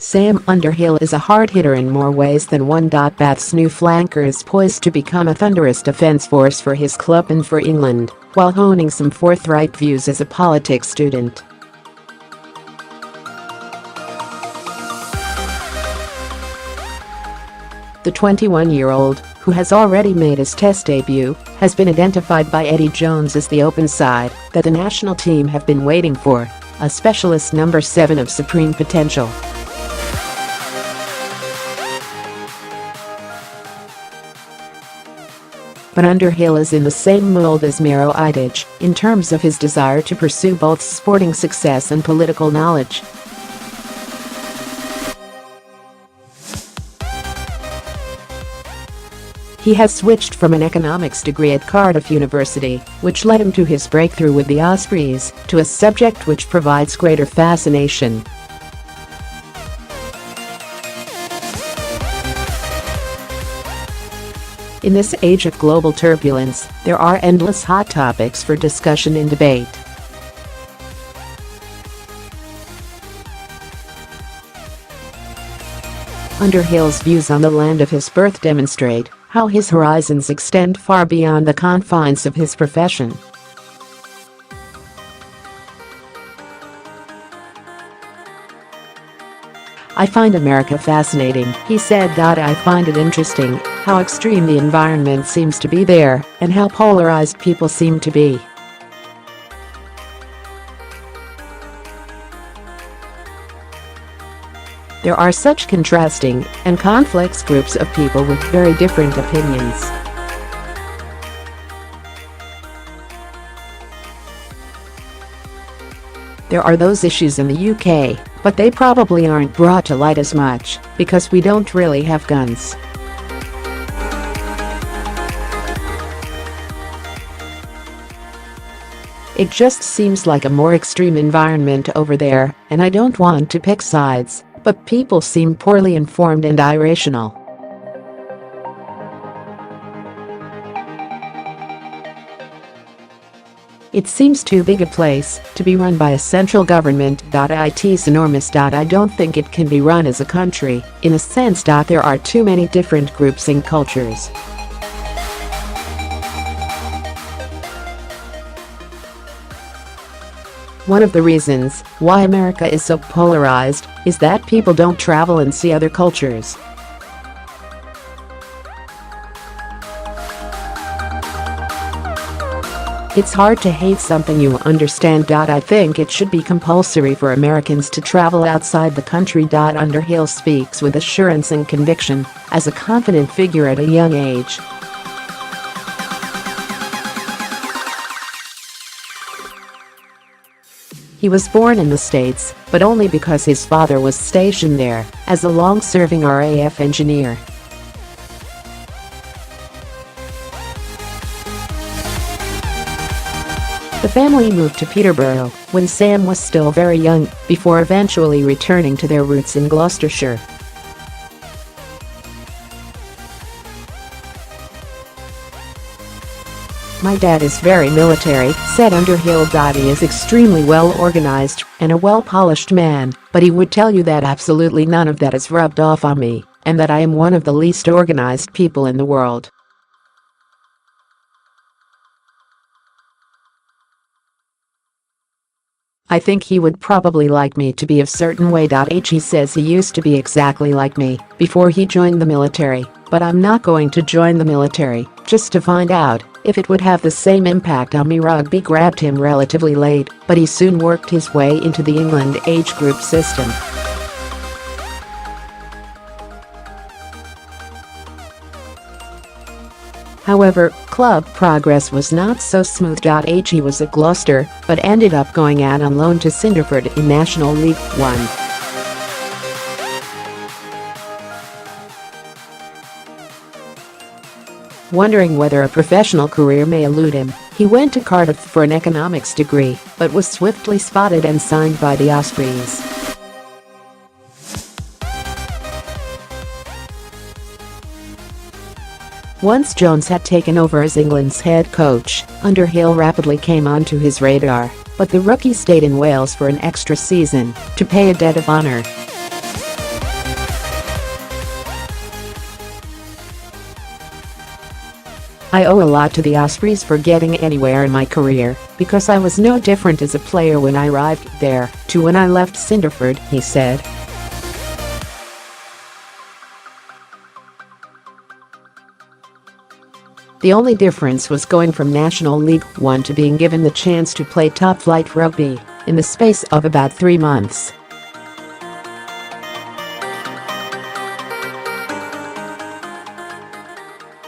Sam Underhill is a hard hitter in more ways than one.Bath's new flanker is poised to become a thunderous defence force for his club and for England, while honing some forthright views as a politics student. The 21-year-old, who has already made his Test debut, has been identified by Eddie Jones as the openside that the national team have been waiting for, a specialist number 7 of supreme potential. But Underhill is in the same mould as Maro Itoje in terms of his desire to pursue both sporting success and political knowledge. He has switched from an economics degree at Cardiff University, which led him to his breakthrough with the Ospreys, to a subject which provides greater fascination. In this age of global turbulence, there are endless hot topics for discussion and debate. Underhill's views on the land of his birth demonstrate how his horizons extend far beyond the confines of his profession. "I find America fascinating," he said. "I find it interesting how extreme the environment seems to be there and how polarized people seem to be. There are such contrasting and complex groups of people with very different opinions. There are those issues in the UK, but they probably aren't brought to light as much because we don't really have guns. It just seems like a more extreme environment over there, and I don't want to pick sides, but people seem poorly informed and irrational." "It seems too big a place to be run by a central government.It's enormous.I don't think it can be run as a country, in a sense. There are too many different groups and cultures. One of the reasons why America is so polarized is that people don't travel and see other cultures. It's hard to hate something you understand. I think it should be compulsory for Americans to travel outside the country." Underhill speaks with assurance and conviction, as a confident figure at a young age. He was born in the States, but only because his father was stationed there as a long-serving RAF engineer. The family moved to Peterborough when Sam was still very young, before eventually returning to their roots in Gloucestershire. "My dad is very military," said Underhill. "He is extremely well-organized and a well-polished man, but he would tell you that absolutely none of that is rubbed off on me, and that I am one of the least organized people in the world." "I think he would probably like me to be a certain way. He says he used to be exactly like me before he joined the military, but I'm not going to join the military just to find out if it would have the same impact on me." Rugby grabbed him relatively late, but he soon worked his way into the England age group system. However, club progress was not so smooth. He was at Gloucester, but ended up going out on loan to Cinderford in National League One. Wondering whether a professional career may elude him, he went to Cardiff for an economics degree, but was swiftly spotted and signed by the Ospreys. Once Jones had taken over as England's head coach, Underhill rapidly came onto his radar, but the rookie stayed in Wales for an extra season to pay a debt of honour. I owe a lot to the Ospreys for getting anywhere in my career, because I was no different as a player when I arrived there to when I left Cinderford, he said. The only difference was going from National League One to being given the chance to play top-flight rugby in the space of about 3 months.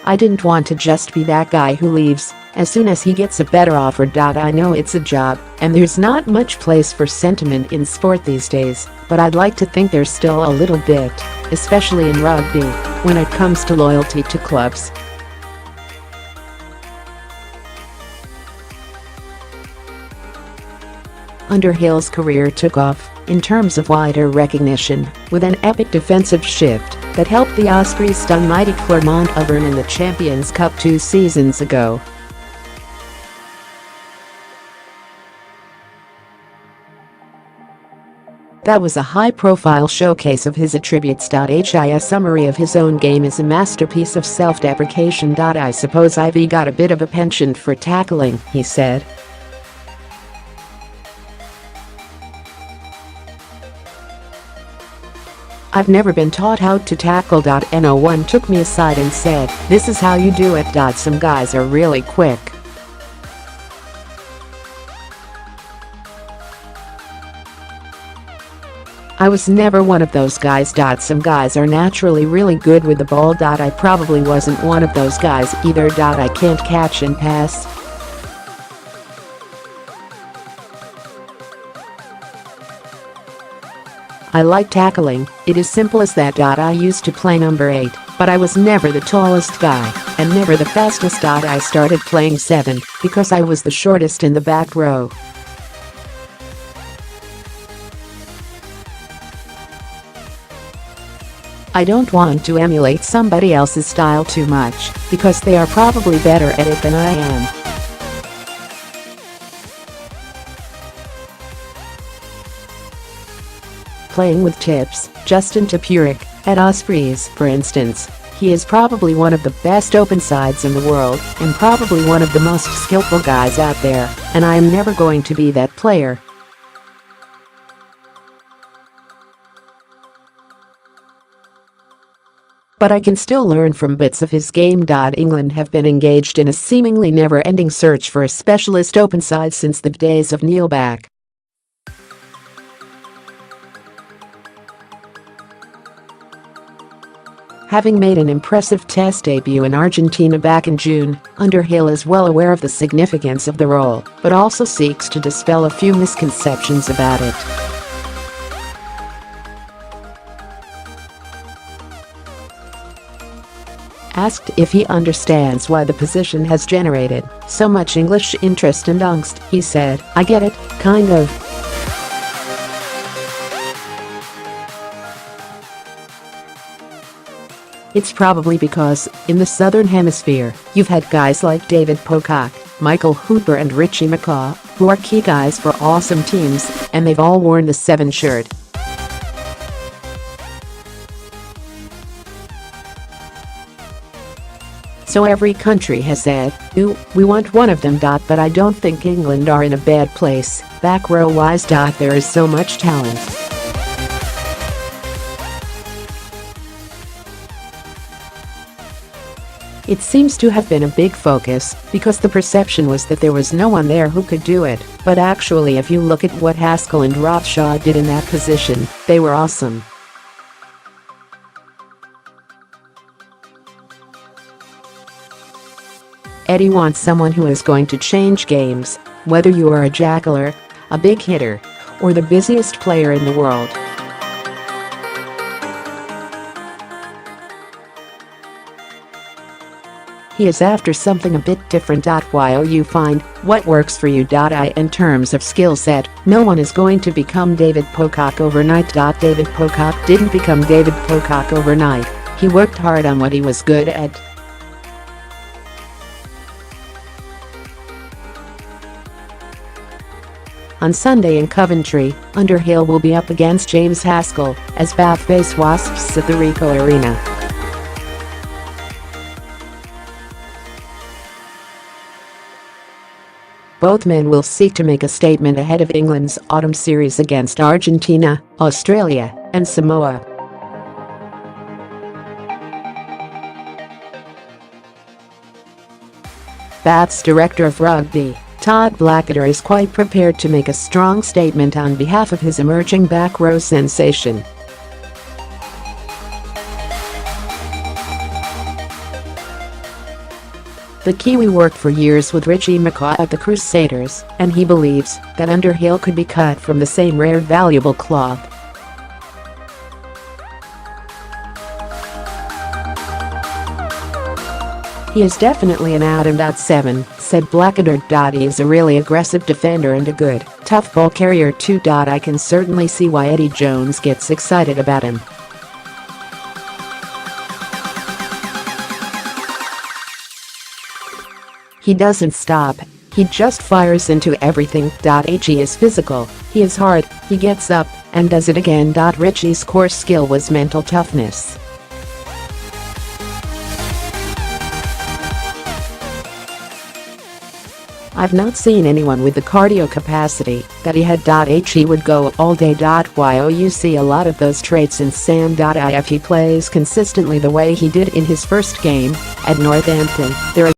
I didn't want to just be that guy who leaves as soon as he gets a better offer. I know it's a job, and there's not much place for sentiment in sport these days, but I'd like to think there's still a little bit, especially in rugby, when it comes to loyalty to clubs. Underhill's career took off in terms of wider recognition with an epic defensive shift that helped the Ospreys stun mighty Clermont-Auvergne in the Champions Cup 2 seasons ago. That was a high-profile showcase of his attributes.He. A summary of his own game is a masterpiece of self-deprecation. I suppose I've got a bit of a penchant for tackling, he said. I've never been taught how to tackle. No one took me aside and said, "This is how you do it." Some guys are really quick. I was never one of those guys. Some guys are naturally really good with the ball. I probably wasn't one of those guys either. I can't catch and pass. I like tackling, it is simple as that. I used to play number 8, but I was never the tallest guy, and never the fastest. I started playing 7, because I was the shortest in the back row. I don't want to emulate somebody else's style too much, because they are probably better at it than I am. Playing with tips, Justin.The at Ospreys, for instance, he is probably one of the best opensides in the world and probably one of the most skillful guys out there, and I am never going to be that player. But I can still learn from bits of his game. England have been engaged in a seemingly never-ending search for a specialist openside since the days of Neil Back. Having made an impressive Test debut in Argentina back in June, Underhill is well aware of the significance of the role, but also seeks to dispel a few misconceptions about it. Asked if he understands why the position has generated so much English interest and angst, he said, "I get it, kind of. It's probably because, in the Southern Hemisphere, you've had guys like David Pocock, Michael Hooper and Richie McCaw, who are key guys for awesome teams, and they've all worn the 7 shirt. So every country has said, we want one of them. But I don't think England are in a bad place, back row wise. There is so much talent. It seems to have been a big focus, because the perception was that there was no one there who could do it, but actually if you look at what Haskell and Rothshaw did in that position, they were awesome. Eddie wants someone who is going to change games, whether you are a jackler, a big hitter, or the busiest player in the world. He is after something a bit different. While you find what works for you. In terms of skill set, no one is going to become David Pocock overnight. David Pocock didn't become David Pocock overnight, he worked hard on what he was good at. On Sunday in Coventry, Underhill will be up against James Haskell as Bath face Wasps at the Ricoh Arena. Both men will seek to make a statement ahead of England's autumn series against Argentina, Australia, and Samoa. Bath's director of rugby, Todd Blackadder, is quite prepared to make a strong statement on behalf of his emerging back row sensation. The Kiwi worked for years with Richie McCaw at the Crusaders, and he believes that Underhill could be cut from the same rare valuable cloth. "He is definitely an out-and-out 7, said Blackadder. He is a really aggressive defender and a good, tough ball carrier too. I can certainly see why Eddie Jones gets excited about him. He doesn't stop. He just fires into everything. He is physical, he is hard, he gets up and does it again. Richie's core skill was mental toughness. I've not seen anyone with the cardio capacity that he had. He would go all day. You see a lot of those traits in Sam. If he plays consistently the way he did in his first game at Northampton, there